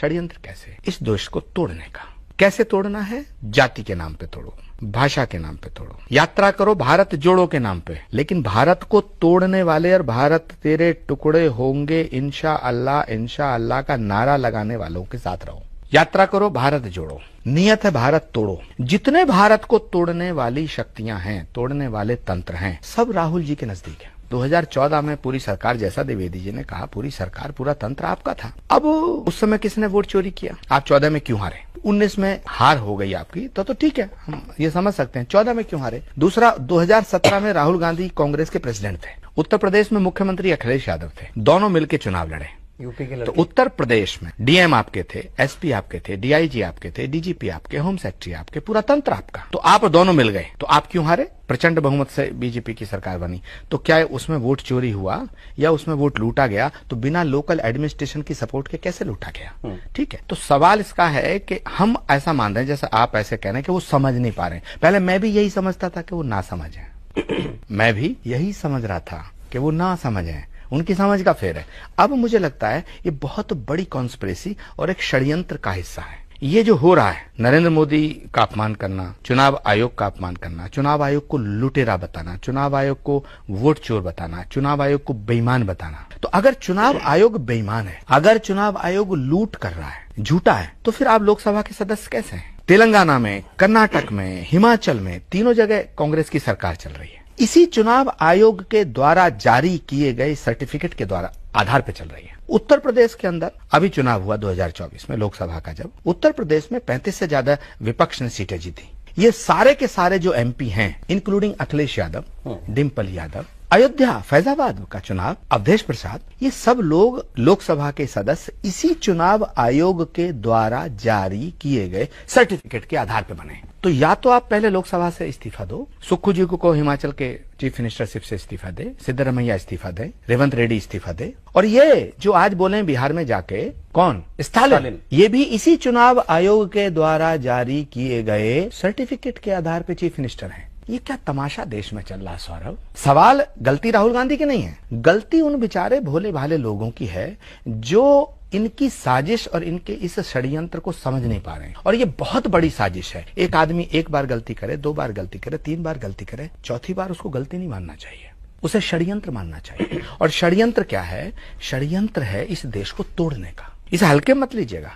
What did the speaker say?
षड्यंत्र कैसे? इस देश को तोड़ने का। कैसे तोड़ना है? जाति के नाम पे तोड़ो, भाषा के नाम पे तोड़ो, यात्रा करो भारत जोड़ो के नाम पे, लेकिन भारत को तोड़ने वाले और भारत तेरे टुकड़े होंगे इंशा अल्लाह का नारा लगाने वालों के साथ रहो। यात्रा करो भारत जोड़ो, नियत है भारत तोड़ो। जितने भारत को तोड़ने वाली शक्तियां हैं, तोड़ने वाले तंत्र हैं, सब राहुल जी के नजदीक है। 2014 में पूरी सरकार, जैसा द्विवेदी जी ने कहा, पूरी सरकार, पूरा तंत्र आपका था। अब उस समय किसने वोट चोरी किया? आप 14 में क्यों हारे? 19 में हार हो गई आपकी तो ठीक है, हम ये समझ सकते हैं। 14 में क्यों हारे? दूसरा, 2017 में राहुल गांधी कांग्रेस के प्रेसिडेंट थे, उत्तर प्रदेश में मुख्यमंत्री अखिलेश यादव थे, दोनों मिलकर चुनाव लड़े। यूपी के तो उत्तर प्रदेश में डीएम आपके थे, एसपी आपके थे, डीआईजी आपके थे, डीजीपी आपके, होम सेक्रेटरी आपके, पूरा तंत्र आपका। तो आप दोनों मिल गए, तो आप क्यों हारे? प्रचंड बहुमत से बीजेपी की सरकार बनी। तो क्या उसमें वोट चोरी हुआ या उसमें वोट लूटा गया? तो बिना लोकल एडमिनिस्ट्रेशन की सपोर्ट के कैसे लूटा गया? ठीक है, तो सवाल इसका है कि हम ऐसा मान रहे हैं, जैसे आप ऐसे कह रहे हैं कि वो समझ नहीं पा रहे हैं। पहले मैं भी यही समझता था कि वो ना समझ है मैं भी यही समझ रहा था कि वो ना समझ है, उनकी समझ का फेर है। अब मुझे लगता है ये बहुत बड़ी कॉन्स्पिरेसी और एक षड्यंत्र का हिस्सा है। ये जो हो रहा है, नरेंद्र मोदी का अपमान करना, चुनाव आयोग का अपमान करना, चुनाव आयोग को लुटेरा बताना, चुनाव आयोग को वोट चोर बताना, चुनाव आयोग को बेईमान बताना। तो अगर चुनाव आयोग बेईमान है, अगर चुनाव आयोग लूट कर रहा है, झूठा है, तो फिर आप लोकसभा के सदस्य कैसे हैं? तेलंगाना में, कर्नाटक में, हिमाचल में, तीनों जगह कांग्रेस की सरकार चल रही है। इसी चुनाव आयोग के द्वारा जारी किए गए सर्टिफिकेट के द्वारा आधार पे चल रही है। उत्तर प्रदेश के अंदर अभी चुनाव हुआ 2024 में लोकसभा का, जब उत्तर प्रदेश में 35 से ज्यादा विपक्ष ने सीटें जीती। ये सारे के सारे जो एमपी हैं, इंक्लूडिंग अखिलेश यादव, डिम्पल यादव, अयोध्या फैजाबाद का चुनाव, अवधेश प्रसाद, ये सब लोग लोकसभा के सदस्य इसी चुनाव आयोग के द्वारा जारी किए गए सर्टिफिकेट के आधार पर बने। तो या तो आप पहले लोकसभा से इस्तीफा दो, सुक्खू जी को हिमाचल के चीफ मिनिस्टरशिप से इस्तीफा दे, सिद्धरमैया इस्तीफा दे, रेवंत रेड्डी इस्तीफा दे, और ये जो आज बोले बिहार में जाके, कौन? स्टालिन, ये भी इसी चुनाव आयोग के द्वारा जारी किए गए सर्टिफिकेट के आधार पर चीफ मिनिस्टर हैं। ये क्या तमाशा देश में चल रहा है सौरभ? सवाल गलती राहुल गांधी की नहीं है, गलती उन बेचारे भोले भाले लोगों की है जो इनकी साजिश और इनके इस षड्यंत्र को समझ नहीं पा रहे हैं। और ये बहुत बड़ी साजिश है। एक आदमी एक बार गलती करे, 2 बार गलती करे, 3 बार गलती करे, चौथी बार उसको गलती नहीं मानना चाहिए, उसे षड्यंत्र मानना चाहिए। और षड्यंत्र क्या है? षड्यंत्र है इस देश को तोड़ने का। इसे हल्के मत लीजिएगा।